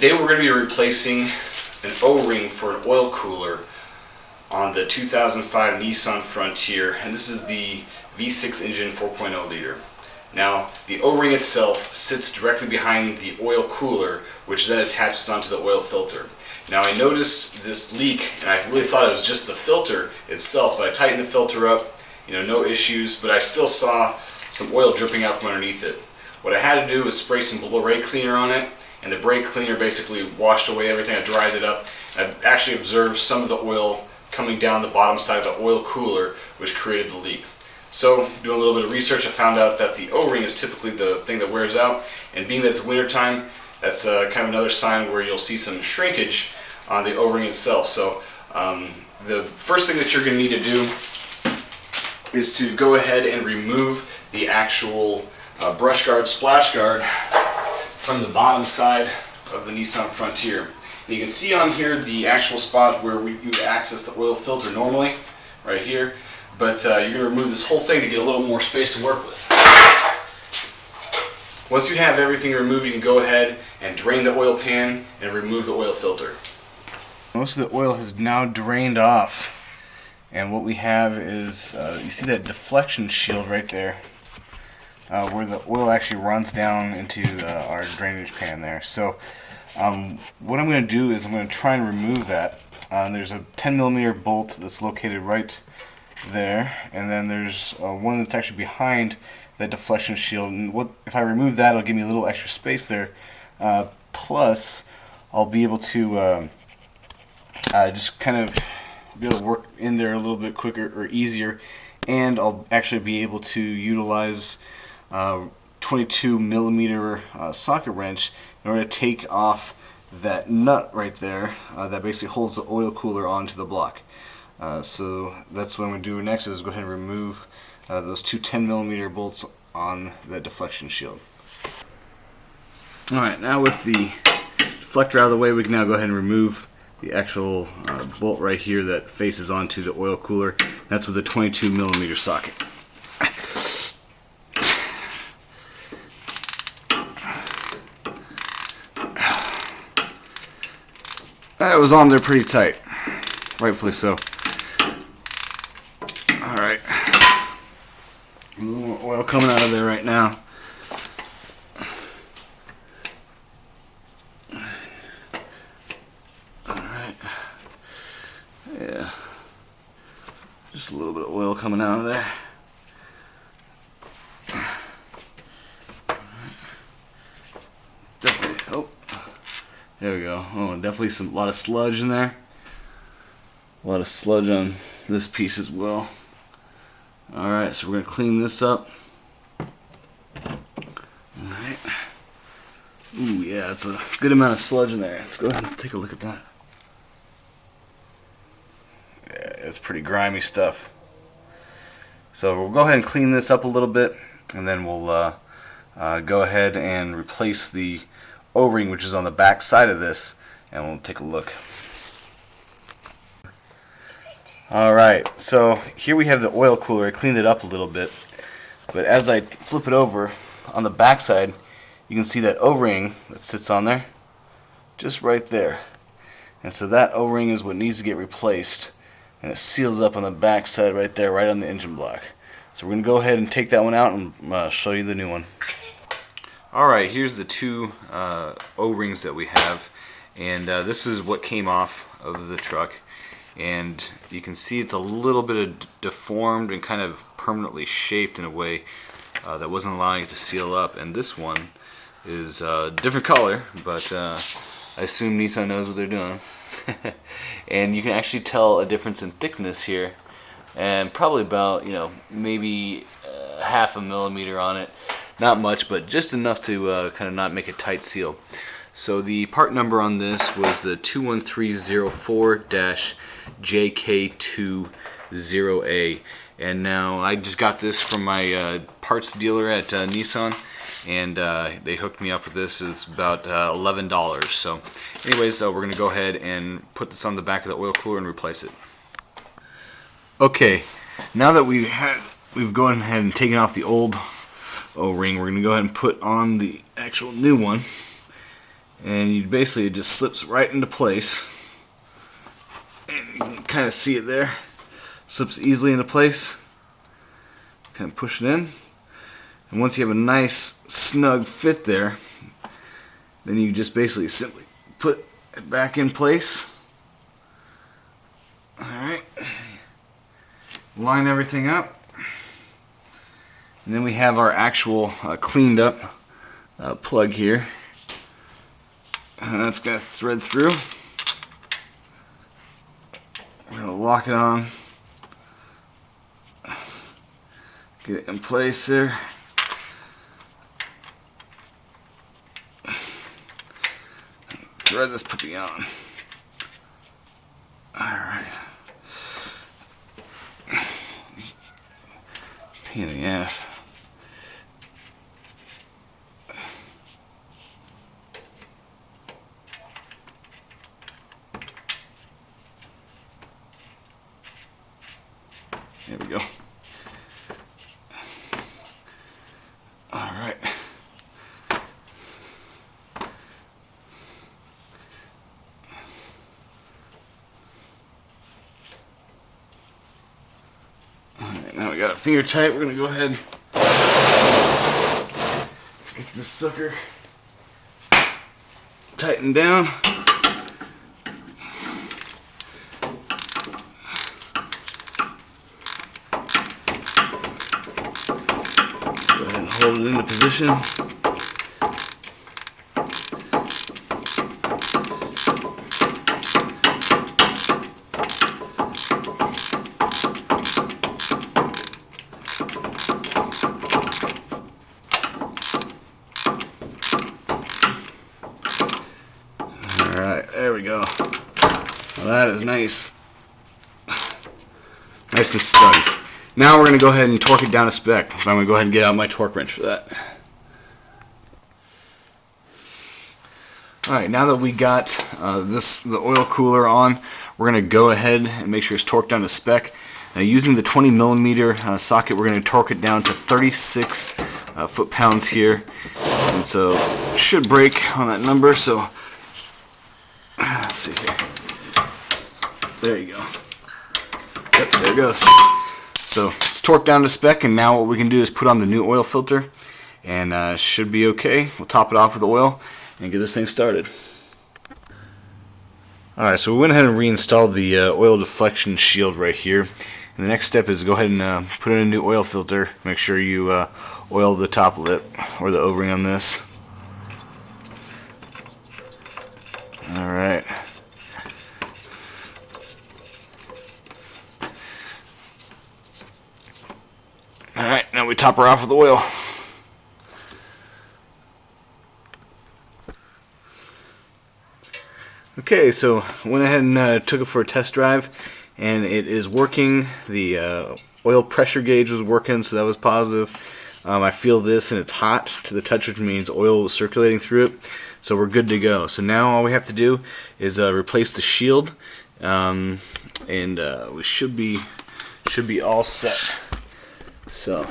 Today we're going to be replacing an O-ring for an oil cooler on the 2005 Nissan Frontier, and this is the V6 engine 4.0 liter. Now, the O-ring itself sits directly behind the oil cooler, which then attaches onto the oil filter. Now, I noticed this leak, and I really thought it was just the filter itself, but I tightened the filter up, no issues, but I still saw some oil dripping out from underneath it. What I had to do was spray some brake cleaner on it, and the brake cleaner basically washed away everything. I dried it up. I actually observed some of the oil coming down the bottom side of the oil cooler, which created the leak. So, doing a little bit of research, I found out that the O-ring is typically the thing that wears out, and being that it's winter time, that's kind of another sign where you'll see some shrinkage on the O-ring itself. So, the first thing that you're going to need to do is to go ahead and remove the actual brush guard, splash guard from the bottom side of the Nissan Frontier. And you can see on here the actual spot where you would access the oil filter normally, right here. But you're going to remove this whole thing to get a little more space to work with. Once you have everything removed, you can go ahead and drain the oil pan and remove the oil filter. Most of the oil has now drained off. And what we have is, you see that deflection shield right there, where the oil actually runs down into our drainage pan there. So what I'm going to do is I'm going to try and remove that. There's a 10mm bolt that's located right there, and then there's one that's actually behind that deflection shield. And if I remove that, it'll give me a little extra space there. Plus, I'll be able to just kind of be able to work in there a little bit quicker or easier, and I'll actually be able to utilize 22mm socket wrench in order to take off that nut right there that basically holds the oil cooler onto the block. So that's what I'm going to do next, is go ahead and remove those two 10mm bolts on that deflection shield. Alright, now with the deflector out of the way, we can now go ahead and remove the actual bolt right here that faces onto the oil cooler. That's with a 22mm socket. That was on there pretty tight, rightfully so. Alright, a little more oil coming out of there right now. Alright, yeah, just a little bit of oil coming out of there. Definitely, oh, there we go. Oh, definitely a lot of sludge in there. A lot of sludge on this piece as well. Alright, so we're going to clean this up. Alright. Ooh, yeah, it's a good amount of sludge in there. Let's go ahead and take a look at that. Yeah, it's pretty grimy stuff. So we'll go ahead and clean this up a little bit, and then we'll go ahead and replace the O-ring, which is on the back side of this, and we'll take a look. Alright, so here we have the oil cooler. I cleaned it up a little bit, but as I flip it over on the back side, you can see that O-ring that sits on there, just right there. And so that O-ring is what needs to get replaced, and it seals up on the back side right there, right on the engine block. So we're going to go ahead and take that one out and show you the new one. Alright, here's the two O-rings that we have, and this is what came off of the truck. And you can see it's a little bit deformed and kind of permanently shaped in a way that wasn't allowing it to seal up. And this one is a different color, but I assume Nissan knows what they're doing. And you can actually tell a difference in thickness here, and probably about, maybe half a millimeter on it. Not much, but just enough to kind of not make a tight seal. So the part number on this was the 21304-JK20A, and now I just got this from my parts dealer at Nissan, and they hooked me up with this. It's about $11. So anyways, we're going to go ahead and put this on the back of the oil cooler and replace it. Okay, now that we've gone ahead and taken off the old O-ring, we're going to go ahead and put on the actual new one. and you basically, it just slips right into place. And you can kind of see it there. Slips easily into place. Kind of push it in. And once you have a nice snug fit there, then you just basically simply put it back in place. Alright. Line everything up. And then we have our actual cleaned up plug here. And that's going to thread through. We're going to lock it on. Get it in place there. Thread this puppy on. Alright. Pain in the ass. There we go. Alright. Alright, now we got it finger tight. We're going to go ahead and get this sucker tightened down. Hold it into position. Alright, there we go. Well, that is nice. Nice and snug. Now we're going to go ahead and torque it down to spec. I'm going to go ahead and get out my torque wrench for that. Alright, now that we got the oil cooler on, we're going to go ahead and make sure it's torqued down to spec. Now, using the 20mm socket, we're going to torque it down to 36 foot-pounds here. And so it should break on that number. So let's see here. There you go. Yep, there it goes. So it's torqued down to spec, and now what we can do is put on the new oil filter, and should be okay. We'll top it off with oil and get this thing started. Alright, so we went ahead and reinstalled the oil deflection shield right here. And the next step is to go ahead and put in a new oil filter. Make sure you oil the top lip or the O-ring on this. Alright. Alright, now we top her off with oil. Okay, so went ahead and took it for a test drive, and it is working. The oil pressure gauge was working, so that was positive. I feel this, and it's hot to the touch, which means oil is circulating through it. So we're good to go. So now all we have to do is replace the shield, and we should be all set. So